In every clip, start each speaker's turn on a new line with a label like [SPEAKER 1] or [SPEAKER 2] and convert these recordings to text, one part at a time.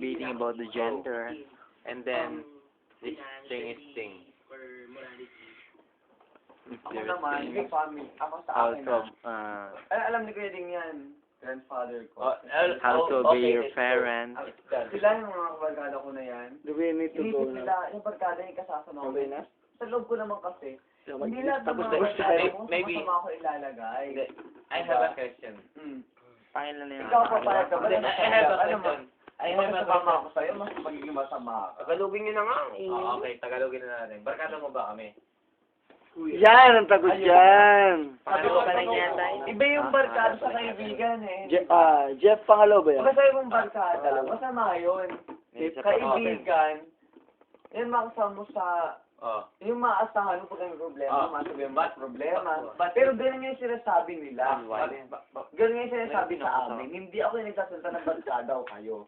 [SPEAKER 1] debating about the gender.
[SPEAKER 2] And then, this thing is thing.
[SPEAKER 3] Ako naman, sa family, ako sa akin
[SPEAKER 1] Also,
[SPEAKER 3] alam ni Kuya Ding yan, grandfather ko.
[SPEAKER 1] how to obey your parents.
[SPEAKER 3] Sila yung mga barkada ko na yan.
[SPEAKER 4] Do we need to go
[SPEAKER 3] Inisip
[SPEAKER 4] now?
[SPEAKER 3] nila, yung barkada yung kasasama ko.
[SPEAKER 4] Okay na?
[SPEAKER 3] Sa loob ko naman kasi,
[SPEAKER 4] So,
[SPEAKER 3] hindi lahat ng
[SPEAKER 4] tapos
[SPEAKER 3] mga
[SPEAKER 4] na
[SPEAKER 3] barkada ko,
[SPEAKER 2] maybe-
[SPEAKER 3] masama ako ilalagay.
[SPEAKER 2] I have a question.
[SPEAKER 1] Panginoon na yun.
[SPEAKER 3] Ikaw pa pala ka ba?
[SPEAKER 2] I have a
[SPEAKER 3] Ano
[SPEAKER 2] question.
[SPEAKER 3] Ay, masama ako sa'yo, mas magiging masama ka.
[SPEAKER 2] Tagalogin nyo na nga. Okay, Tagalogin na natin. Barkada mo ba kami?
[SPEAKER 4] Yan, ang tagot yan.
[SPEAKER 1] Pangalawa pa lang yata yun.
[SPEAKER 3] Iba yung barkada sa kaibigan eh.
[SPEAKER 4] Jeff, pangalawa ba yan?
[SPEAKER 3] Basta yung barkada, masama yun. Kaibigan, yung makasama mo sa,
[SPEAKER 2] Oh.
[SPEAKER 3] yung maasahan mo pag may problema, masabi mo problema. Pero ganun yung sinasabi nila. Ganun yung sinasabi sa amin. Hindi ako yung nagsasalita ng barkada o kayo.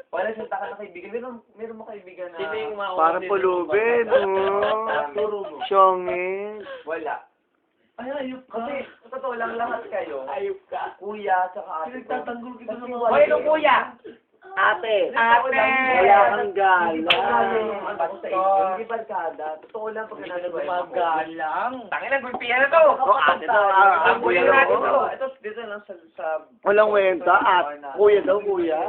[SPEAKER 3] Wala salita ka na kaibigan. Meron mo kaibigan na...
[SPEAKER 2] Sino yung mga
[SPEAKER 4] Parang pulubin,
[SPEAKER 3] Turo mo.
[SPEAKER 4] Syongin.
[SPEAKER 3] Wala. Ay, ayup ka. Kasi, sa totoo lang, lahat kayo.
[SPEAKER 4] Ayup ka.
[SPEAKER 3] Kuya, tsaka ate ko.
[SPEAKER 4] Nagtatanggol kita ng mga...
[SPEAKER 3] Hoy, no, kuya!
[SPEAKER 4] Ate!
[SPEAKER 3] Ate!
[SPEAKER 4] Wala kang
[SPEAKER 3] Hindi
[SPEAKER 4] gala.
[SPEAKER 3] barkada yung ano ko sa inyo. Hindi barkada. Totoo lang pag
[SPEAKER 4] Magalang.
[SPEAKER 2] Tangin na, gulpihan na to!
[SPEAKER 4] ate to. Ang kuya
[SPEAKER 3] natin
[SPEAKER 4] to.
[SPEAKER 3] to. Ito, dito lang sa...
[SPEAKER 4] Walang wenta. Kuya daw, kuya.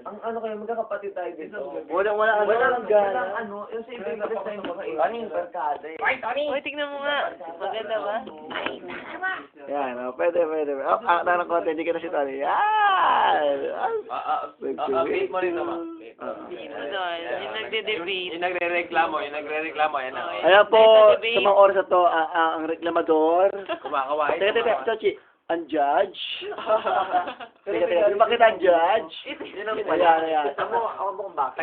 [SPEAKER 3] Ang ano kayo, magkakapatid tayo dito.
[SPEAKER 4] Walang
[SPEAKER 3] Walang
[SPEAKER 4] gala.
[SPEAKER 3] ano, yung sa ibig na yung mga ibang barkada eh.
[SPEAKER 1] Uy, tignan mo nga. Maganda ba?
[SPEAKER 4] Yan, pwede. Akta ng konti, hindi ka na si Tony. Yan!
[SPEAKER 2] Update mo rin naman.
[SPEAKER 1] Ano, yung nagde-debate.
[SPEAKER 2] Yung nagre-reklamo, yan na.
[SPEAKER 4] Ayan po, sa mga oras na to, ang reklamador.
[SPEAKER 2] Kumakaway.
[SPEAKER 4] Teka, Chachi, ang judge. Teka, yung bakit ang judge? Ayan.
[SPEAKER 3] Ako mo kung bakit.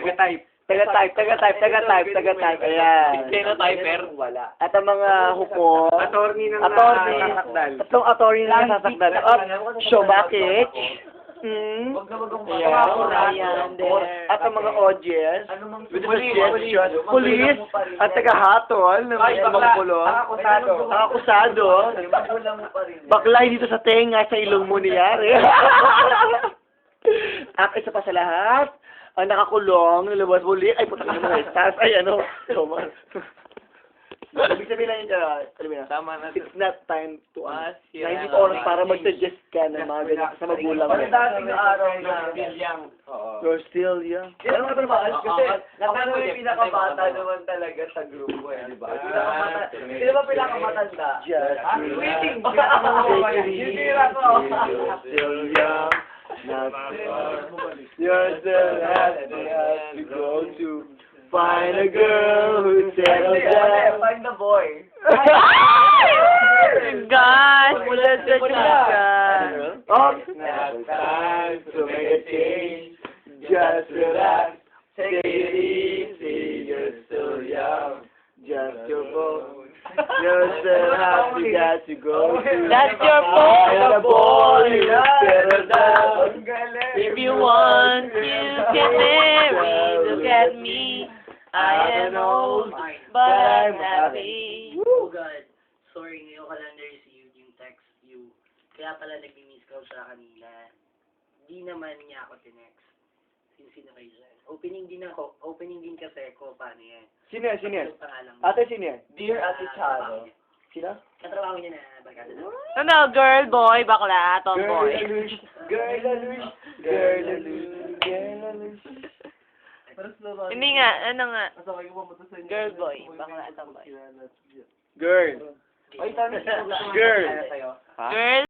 [SPEAKER 2] Taga-type.
[SPEAKER 4] Taga-type, ayan.
[SPEAKER 2] Genotyper.
[SPEAKER 3] Wala.
[SPEAKER 4] At ang mga hukom,
[SPEAKER 2] Attorney ng
[SPEAKER 4] attorney, tatlong attorney na nasasakdan. At, Shobakich,
[SPEAKER 3] Huwag na wag akong
[SPEAKER 1] Ayan, there.
[SPEAKER 4] at ang mga audience,
[SPEAKER 3] Ano mang
[SPEAKER 4] with the suggestion, police, at taga-hatol ng mga kulong, ang akusado,
[SPEAKER 3] Magulang mo pa rin.
[SPEAKER 4] baklay dito sa tenga sa ilong mo niyari. At isa pa sa lahat, ang nakakulong, nilabas muli, ay puta ka naman, stars, ay ano, ibig sabihin lang yun, alam mo na,
[SPEAKER 2] Tama na.
[SPEAKER 4] it's not time to
[SPEAKER 2] Ah,
[SPEAKER 4] na hindi oras para mag-suggest ka ng mga ganyan sa magulang mo.
[SPEAKER 3] Pag dating araw na,
[SPEAKER 4] You're still young.
[SPEAKER 3] yan ang matamaan kasi nakano yung pinakamata naman talaga sa grupo eh, di ba? Sino ba pinakamatanda?
[SPEAKER 4] Just
[SPEAKER 3] Waiting!
[SPEAKER 4] You're still young. You're still happy as you go to find a girl who settles down.
[SPEAKER 3] Find the boy.
[SPEAKER 1] Gosh, mula sa ka.
[SPEAKER 4] Oh, now it's time to make a change. Just relax, take it easy. You're still young. Just your phone. You're still happy that you go to
[SPEAKER 1] That's your
[SPEAKER 4] find a
[SPEAKER 1] phone.
[SPEAKER 4] boy who settles down.
[SPEAKER 3] Ang galing.
[SPEAKER 1] If you want, you can marry. Look at me. I am old, but I'm happy.
[SPEAKER 5] Oh God, sorry, ngayon ko lang na-receive yung text you. Kaya pala nag-miss call siya kanina. Di naman niya ako tinext. Sino kayo dyan? Opening din kasi ko, paano yan?
[SPEAKER 4] Sino yan?
[SPEAKER 5] Yung pangalan mo.
[SPEAKER 4] Ate, sino yan?
[SPEAKER 3] Dear Ate Charo.
[SPEAKER 4] Sino?
[SPEAKER 5] Katrabaho niya na, barkada na.
[SPEAKER 1] Ano, girl, boy, bakla, tomboy.
[SPEAKER 4] Girl, alush.
[SPEAKER 1] Hindi nga, ano nga. Girl, boy, bakla, tomboy.
[SPEAKER 4] Girl.
[SPEAKER 3] Oy, Tony,
[SPEAKER 4] Girl.
[SPEAKER 3] sa'yo?
[SPEAKER 1] Girl,